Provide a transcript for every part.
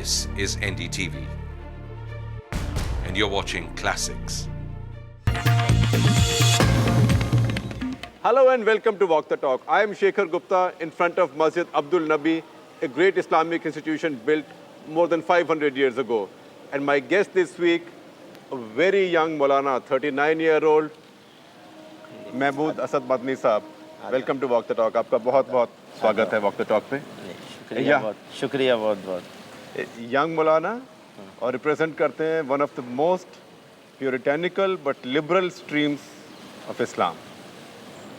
This is NDTV, and you're watching Classics. Hello and welcome to Walk the Talk. I am Shekhar Gupta in front of Masjid Abdul Nabi, a great Islamic institution built more than 500 years ago. And my guest this week, a very young Maulana, 39-year-old, Mahmood Asad Madni Saab. Welcome to Walk the Talk. आपका बहुत-बहुत स्वागत है Walk the Talk पे. शुक्रिया बहुत. Young Maulana और represent करते हैं one of the most puritanical but liberal streams of Islam.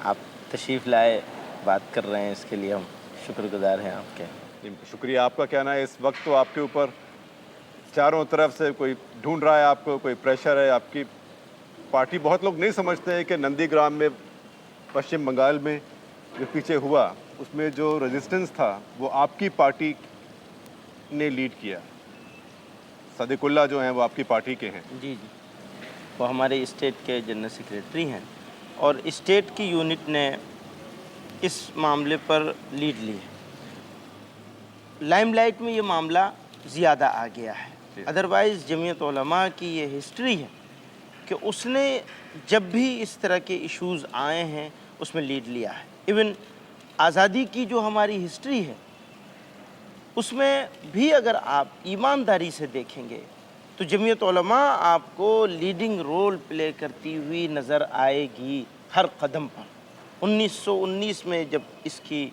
आप तशरीफ़ लाए, बात कर रहे हैं, इसके लिए हम शुक्रगुजार हैं आपके. शुक्रिया. आपका कहना है इस वक्त तो आपके ऊपर चारों तरफ से कोई ढूंढ रहा है आपको, कोई प्रेशर है. आपकी पार्टी, बहुत लोग नहीं समझते हैं कि नंदीग्राम में पश्चिम बंगाल में जो पीछे हुआ उसमें जो रेजिस्टेंस था वो आपकी पार्टी ने लीड किया. सदीकुल्ला जो हैं वो आपकी पार्टी के हैं. जी, वो हमारे स्टेट के जनरल सेक्रेटरी हैं और स्टेट की यूनिट ने इस मामले पर लीड ली है. लाइमलाइट में ये मामला ज़्यादा आ गया है. अदरवाइज़ जमीयत उलमा की ये हिस्ट्री है कि उसने जब भी इस तरह के इश्यूज़ आए हैं उसमें लीड लिया है. इवन आज़ादी की जो हमारी हिस्ट्री है उसमें भी अगर आप ईमानदारी से देखेंगे तो जमीयत उलमा आपको लीडिंग रोल प्ले करती हुई नज़र आएगी हर कदम पर. 1919 में जब इसकी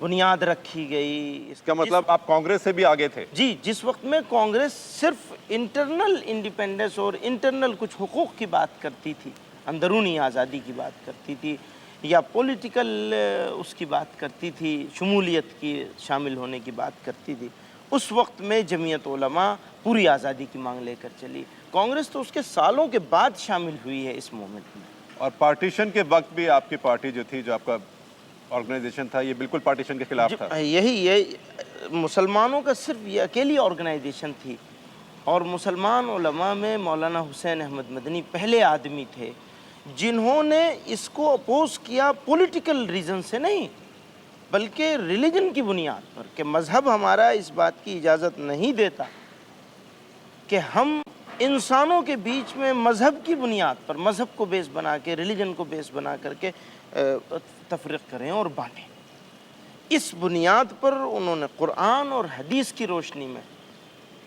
बुनियाद रखी गई, इसका मतलब आप कांग्रेस से भी आगे थे. जी, जिस वक्त में कांग्रेस सिर्फ इंटरनल इंडिपेंडेंस और इंटरनल कुछ हुकूक की बात करती थी, अंदरूनी आज़ादी की बात करती थी या पॉलिटिकल उसकी बात करती थी, शमूलियत की शामिल होने की बात करती थी, उस वक्त में जमीयत उलमा पूरी आज़ादी की मांग लेकर चली. कांग्रेस तो उसके सालों के बाद शामिल हुई है इस मूवमेंट में. और पार्टीशन के वक्त भी आपकी पार्टी जो थी, जो आपका ऑर्गेनाइजेशन था, ये बिल्कुल पार्टीशन के खिलाफ था. ये मुसलमानों का सिर्फ ये अकेली ऑर्गेनाइजेशन थी और मुसलमान उलमा में मौलाना हुसैन अहमद मदनी पहले आदमी थे जिन्होंने इसको अपोज किया पॉलिटिकल रीज़न से नहीं बल्कि रिलीजन की बुनियाद पर कि मज़हब हमारा इस बात की इजाज़त नहीं देता कि हम इंसानों के बीच में मज़हब की बुनियाद पर, मज़हब को बेस बना के, रिलीजन को बेस बना करके तफरीक़ करें और बांटें. इस बुनियाद पर उन्होंने कुरान और हदीस की रोशनी में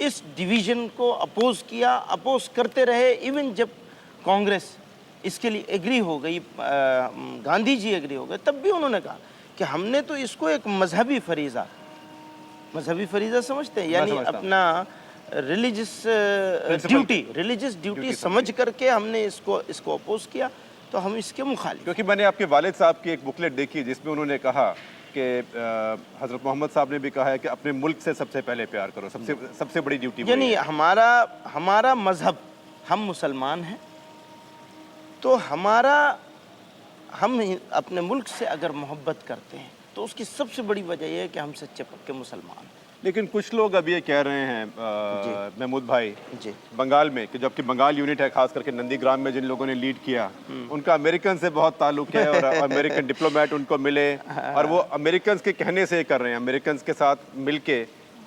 इस डिवीज़न को अपोज़ किया, अपोज़ करते रहे. इवन जब कांग्रेस इसके लिए एग्री हो गई, गांधी जी एग्री हो गए, तब भी उन्होंने कहा कि हमने तो इसको एक मजहबी फरीज़ा समझते हैं, यानी अपना रिलीजियस ड्यूटी समझ करके हमने इसको अपोज किया, तो हम इसके मुखालिफ. क्योंकि मैंने आपके वालिद साहब की एक बुकलेट देखी जिसमें उन्होंने कहा कि हज़रत मोहम्मद साहब ने भी कहा है कि अपने मुल्क से सबसे पहले प्यार करो, सबसे बड़ी ड्यूटी. यानी हमारा मजहब, हम मुसलमान हैं तो हम अपने मुल्क से अगर मोहब्बत करते हैं तो उसकी सबसे बड़ी वजह यह है कि हम सच्चे पक्के मुसलमान हैं. लेकिन कुछ लोग अब ये कह रहे हैं महमूद भाई जी, बंगाल में, कि जबकि बंगाल यूनिट है, खास करके नंदीग्राम में जिन लोगों ने लीड किया उनका अमेरिकन से बहुत ताल्लुक है और अमेरिकन डिप्लोमेट उनको मिले और वो अमेरिकन के कहने से कर रहे हैं, अमेरिकन के साथ मिलके,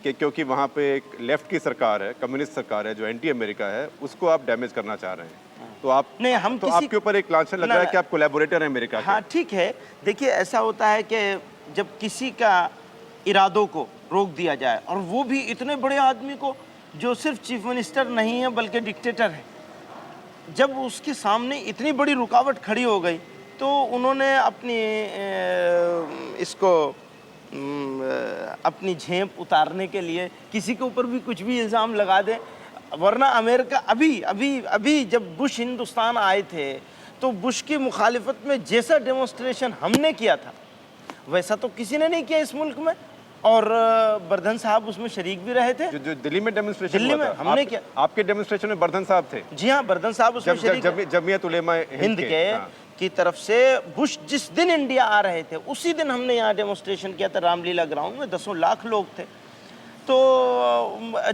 कि क्योंकि वहाँ पे एक लेफ्ट की सरकार है, कम्युनिस्ट सरकार है जो एंटी अमेरिका है, उसको आप डैमेज करना चाह रहे हैं. तो आप नहीं, हम तो आपके ऊपर एक लांछन लग रहा है कि आप कोलैबोरेटर हैं अमेरिका के. हाँ, ठीक है. देखिए, ऐसा होता है कि जब किसी का इरादों को रोक दिया जाए, और वो भी इतने बड़े आदमी को जो सिर्फ चीफ मिनिस्टर नहीं है बल्कि डिक्टेटर है, जब उसके सामने इतनी बड़ी रुकावट खड़ी हो गई तो उन्होंने अपनी झेप उतारने के लिए किसी के ऊपर भी कुछ भी इल्ज़ाम लगा दें. वरना अमेरिका अभी जब बुश हिंदुस्तान आए थे तो बुश की मुखालिफत में जैसा डेमोन्स्ट्रेशन हमने किया था वैसा तो किसी ने नहीं किया इस मुल्क में, और बर्धन साहब उसमें शरीक भी रहे थे. जो दिल्ली में डेमोन्स्ट्रेशन दिल्ली में हमने किया. आपके डेमोन्स्ट्रेशन में बर्धन साहब थे? जी हाँ, बर्धन साहब उसमें शरीक, जमीयत उलेमा हिंद के की तरफ से बुश जिस दिन इंडिया आ रहे थे उसी दिन हमने यहाँ डेमोन्स्ट्रेशन किया था रामलीला ग्राउंड में. 10 लाख लोग थे. तो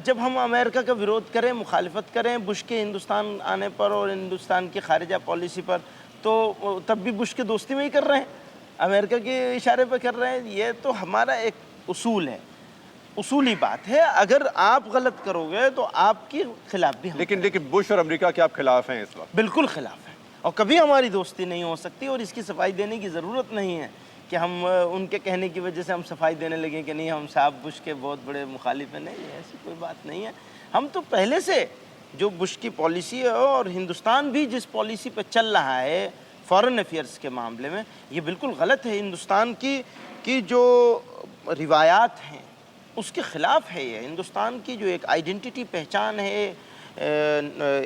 जब हम अमेरिका का विरोध करें, मुखालिफत करें बुश के हिंदुस्तान आने पर और हिंदुस्तान की खारिजा पॉलिसी पर, तो तब भी बुश के दोस्ती में ही कर रहे हैं, अमेरिका के इशारे पर कर रहे हैं. ये तो हमारा एक उसूल है. उसूली बात है, अगर आप गलत करोगे तो आपके खिलाफ भी हम लेकिन बुश और अमेरिका के आप खिलाफ हैं इस वक्त। बिल्कुल खिलाफ है और कभी हमारी दोस्ती नहीं हो सकती और इसकी सफाई देने की ज़रूरत नहीं है कि हम उनके कहने की वजह से हम सफाई देने लगे कि नहीं हम साहब बुश के बहुत बड़े मुखालिफ हैं। नहीं, ऐसी कोई बात नहीं है। हम तो पहले से जो बुश की पॉलिसी है और हिंदुस्तान भी जिस पॉलिसी पर चल रहा है फॉरेन अफेयर्स के मामले में, ये बिल्कुल गलत है। हिंदुस्तान की जो रिवायात हैं उसके ख़िलाफ़ है ये। हिंदुस्तान की जो एक आइडेंटिटी पहचान है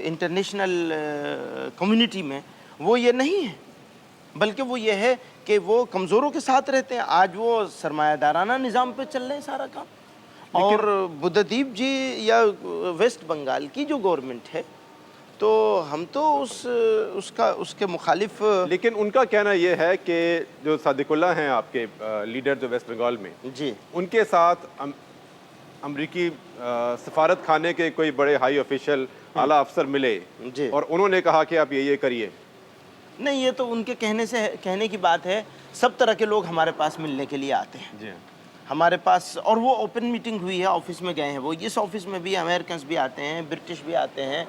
इंटरनेशनल कम्युनिटी में, वो ये नहीं है, बल्कि वो ये है कि वो कमज़ोरों के साथ रहते हैं। आज वो सरमायादाराना निज़ाम पे चल रहे हैं सारा काम। और बुद्धदीप जी या वेस्ट बंगाल की जो गवर्नमेंट है, तो हम तो उसके मुखालिफ। लेकिन उनका कहना यह है कि जो सादिकुल्ला हैं आपके लीडर जो वेस्ट बंगाल में जी, उनके साथ अमरीकी सफारत खाने के कोई बड़े हाई ऑफिशियल आला अफसर मिले जी। और उन्होंने कहा कि आप ये करिए। नहीं, ये तो उनके कहने की बात है। सब तरह के लोग हमारे पास मिलने के लिए आते हैं जी हमारे पास, और वो ओपन मीटिंग हुई है, ऑफिस में गए हैं वो। इस ऑफिस में भी अमेरिकन भी आते हैं, ब्रिटिश भी आते हैं,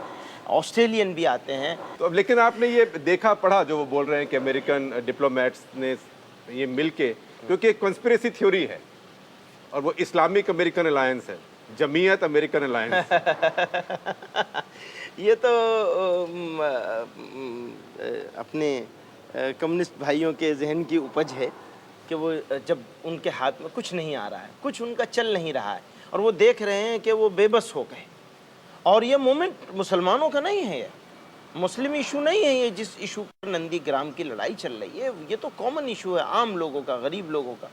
ऑस्ट्रेलियन भी आते हैं। तो अब लेकिन आपने ये देखा पढ़ा जो वो बोल रहे हैं कि अमेरिकन डिप्लोमेट्स ने ये मिलके, क्योंकि एक कॉन्स्पिरेसी थ्योरी है और वो इस्लामिक अमेरिकन अलायंस है, जमीयत अमेरिकन अलायंस। ये तो अपने कम्युनिस्ट भाइयों के जहन की उपज है कि वो जब उनके हाथ में कुछ नहीं आ रहा है, कुछ उनका चल नहीं रहा है और वो देख रहे हैं कि वो बेबस हो गए। और ये मोमेंट मुसलमानों का नहीं है, ये मुस्लिम इशू नहीं है। ये जिस इशू पर नंदीग्राम की लड़ाई चल रही है, ये तो कॉमन इशू है, आम लोगों का, गरीब लोगों का।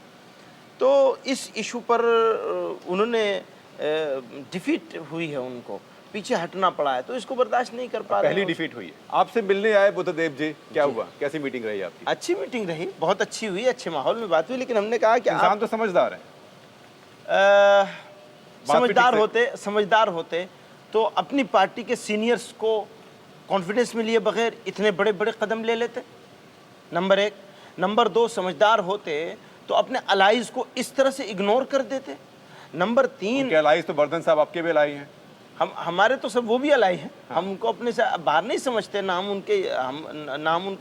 तो इस इशू पर उन्होंने डिफीट हुई है, उनको पीछे हटना पड़ा है, तो इसको बर्दाश्त नहीं कर पा रहे। पहली डिफीट हुई है। आपसे मिलने आए बुद्धदेव जी, क्या हुआ, कैसी मीटिंग रही आपकी? अच्छी मीटिंग रही, बहुत अच्छी हुई, अच्छे माहौल में बात हुई। लेकिन हमने कहा कि इंसान तो समझदार है, समझदार होते तो अपनी पार्टी के सीनियर्स को कॉन्फिडेंस में लिए बगैर इतने बड़े बड़े कदम ले लेते, नंबर एक। नंबर दो, समझदार होते तो अपने अलाइज को इस तरह से इग्नोर कर देते। नंबर तीन, अलाइज तो बर्दन साहब आपके भी अलाई हैं। हमारे तो सब वो भी अलाई हैं। हम उनको अपने से बाहर नहीं समझते, नाम उनको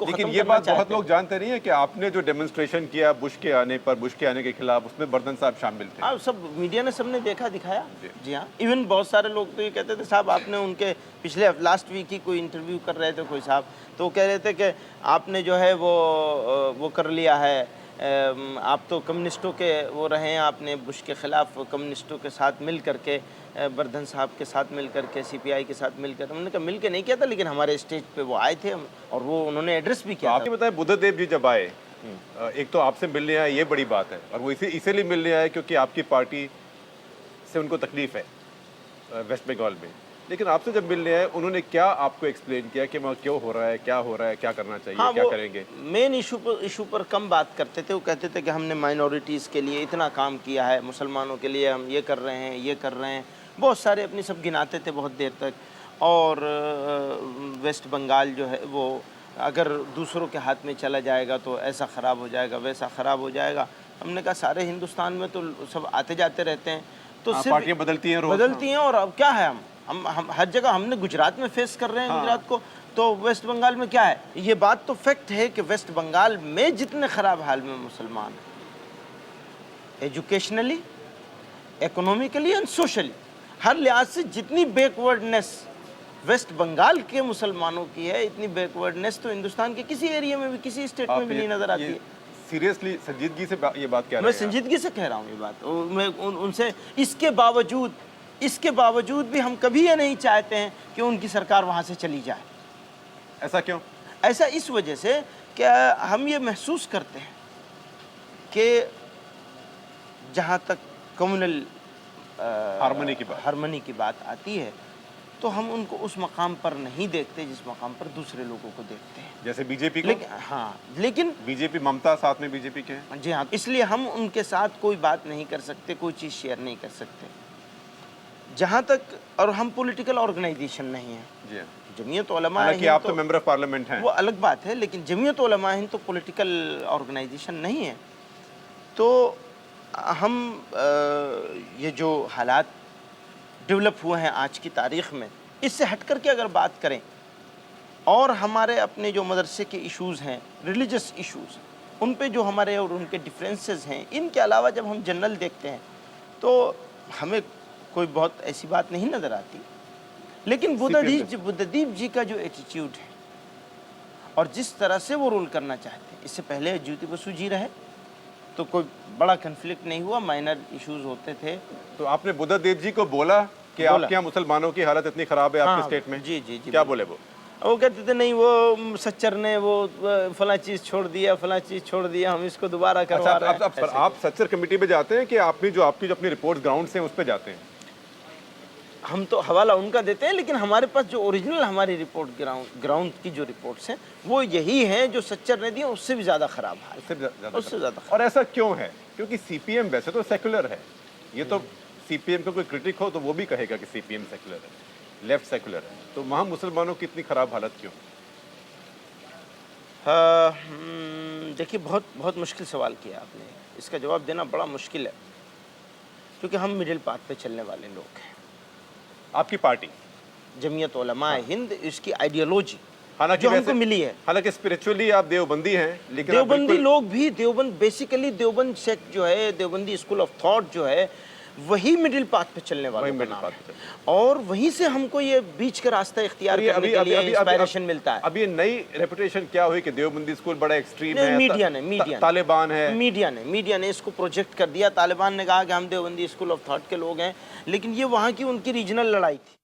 लेकिन खत्म ये करना बात चाहते बहुत लोग जानते नहीं है कि आपने जो डेमोन्स्ट्रेशन किया बुश के आने के खिलाफ, उसमें बर्दन साहब शामिल थे। हाँ, सब मीडिया ने सबने देखा दिखाया। जी हाँ, इवन बहुत सारे लोग तो ये कहते थे साहब आपने उनके पिछले लास्ट वीक ही कोई इंटरव्यू कर रहे थे कोई साहब, तो वो कह रहे थे कि आपने जो है वो कर लिया है, आप तो कम्युनिस्टों के वो रहे हैं, आपने बुश के ख़िलाफ़ कम्युनिस्टों के साथ मिल करके, बर्धन साहब के साथ मिल करके, CPI के साथ मिलकर। हमने कहा मिल के नहीं किया था, लेकिन हमारे स्टेज पे वो आए थे और वो उन्होंने एड्रेस भी किया। आपने बताया बुद्धदेव जी जब आए, एक तो आपसे मिलने आए, ये बड़ी बात है, और वो इसीलिए मिलने आए क्योंकि आपकी पार्टी से उनको तकलीफ है वेस्ट बंगाल में। लेकिन आपसे जब मिलने आए, उन्होंने क्या आपको एक्सप्लेन किया कि वहाँ क्यों हो रहा है, क्या हो रहा है, क्या करना चाहिए? हाँ, क्या करेंगे? मेन इशू पर कम बात करते थे। वो कहते थे कि हमने माइनॉरिटीज़ के लिए इतना काम किया है, मुसलमानों के लिए हम ये कर रहे हैं, ये कर रहे हैं, बहुत सारे अपनी सब गिनाते थे बहुत देर तक। और वेस्ट बंगाल जो है वो अगर दूसरों के हाथ में चला जाएगा तो ऐसा ख़राब हो जाएगा, वैसा ख़राब हो जाएगा। हमने कहा सारे हिंदुस्तान में तो सब आते जाते रहते हैं, तो पार्टियां बदलती हैं, बदलती हैं, और अब क्या है, हम हर जगह, हमने गुजरात में फेस कर रहे हैं। गुजरात को, तो वेस्ट बंगाल में क्या है? ये बात तो फैक्ट है कि वेस्ट बंगाल में जितने ख़राब हाल में मुसलमान हैं, एजुकेशनली, इकोनॉमिकली एंड सोशली, हर लिहाज से जितनी बैकवर्डनेस वेस्ट बंगाल के मुसलमानों की है, इतनी बैकवर्डनेस तो हिंदुस्तान के किसी एरिया में भी, किसी स्टेट में भी नहीं नज़र आती है। सीरियसली संजीदगी से ये बात कह रहे हैं? मैं संजीदगी से कह रहा हूँ ये बात। मैं उनसे इसके बावजूद भी हम कभी ये नहीं चाहते हैं कि उनकी सरकार वहाँ से चली जाए। ऐसा क्यों? ऐसा इस वजह से कि हम ये महसूस करते हैं कि जहाँ तक कम्युनल हार्मनी की बात आती है, तो हम उनको उस मकाम पर नहीं देखते जिस मकाम पर दूसरे लोगों को देखते हैं, जैसे बीजेपी को। लेकिन बीजेपी, ममता साथ में बीजेपी के हैं। जी हाँ, इसलिए हम उनके साथ कोई बात नहीं कर सकते, कोई चीज़ शेयर नहीं कर सकते जहाँ तक। और हम पॉलिटिकल ऑर्गेनाइजेशन नहीं है। जी, जमीयत उलमा हालांकि आप तो मेंबर ऑफ पार्लियामेंट हैं, वो अलग बात है, लेकिन जमीयत उलमा हिंद तो पॉलिटिकल ऑर्गेनाइजेशन नहीं है। तो हम ये जो हालात डेवलप हुए हैं आज की तारीख़ में, इससे हट कर के अगर बात करें और हमारे अपने जो मदरसे के इश्यूज़ हैं, रिलीजियस इश्यूज़, उन पे जो हमारे और उनके डिफरेंसेस हैं, इनके अलावा जब हम जनरल देखते हैं तो हमें कोई बहुत ऐसी बात नहीं नज़र आती। लेकिन बुद्धदीप जी का जो एटीट्यूड है और जिस तरह से वो रूल करना चाहते हैं, इससे पहले ज्योति बसु जी रहे तो कोई बड़ा कन्फ्लिक्ट नहीं हुआ, माइनर इश्यूज होते थे। तो आपने बुद्धदेव जी को बोला कि बोला। आपके यहाँ मुसलमानों की हालत इतनी खराब है आपके हाँ, स्टेट में? जी जी जी। क्या बोले वो कहते थे नहीं, वो सच्चर ने वो फला चीज़ छोड़ दिया, फला चीज़ छोड़ दिया, हम इसको दोबारा करवा रहे हैं। अच्छा, आप सच्चर कमेटी पे जाते हैं कि आपकी जो अपनी रिपोर्ट्स ग्राउंड से हैं उस पे जाते हैं? हम तो हवाला उनका देते हैं, लेकिन हमारे पास जो ओरिजिनल हमारी रिपोर्ट ग्राउंड की जो रिपोर्ट्स हैं वो यही हैं जो सच्चर ने दी, उससे भी ज़्यादा ख़राब हाल, उससे ज़्यादा। और ऐसा क्यों है? क्योंकि सीपीएम वैसे तो सेकुलर है, ये तो सीपीएम का कोई क्रिटिक हो तो वो भी कहेगा कि सीपीएम सेकुलर है, लेफ्ट सेकुलर है, तो वहाँ मुसलमानों की इतनी खराब हालत क्यों? देखिए, बहुत बहुत मुश्किल सवाल किया आपने, इसका जवाब देना बड़ा मुश्किल है, क्योंकि हम मिडिल पाथ पे चलने वाले लोग हैं। आपकी पार्टी जमीयत उलमा हिंद, इसकी आइडियोलॉजी हालांकि जो हमको मिली है, हालांकि स्पिरिचुअली आप देवबंदी हैं, लेकिन आप देवबंदी बिल्कुल- लोग भी देवबंद, बेसिकली देवबंद सेक्ट जो है, देवबंदी स्कूल ऑफ थॉट जो है, वही मिडिल पाथ पे चलने वाला वही का middle नाम path है। पे और वहीं से हमको ये बीच का रास्ता इख्तियार करने के लिए इंस्पिरेशन मिलता है। अब ये नई रेपुटेशन क्या हुई कि देवबंदी स्कूल बड़ा एक्सट्रीम है, मीडिया तालिबान है, मीडिया ने इसको प्रोजेक्ट कर दिया। तालिबान ने कहा कि हम देवबंदी स्कूल ऑफ थॉट के लोग हैं, लेकिन ये वहाँ की उनकी रीजनल लड़ाई थी।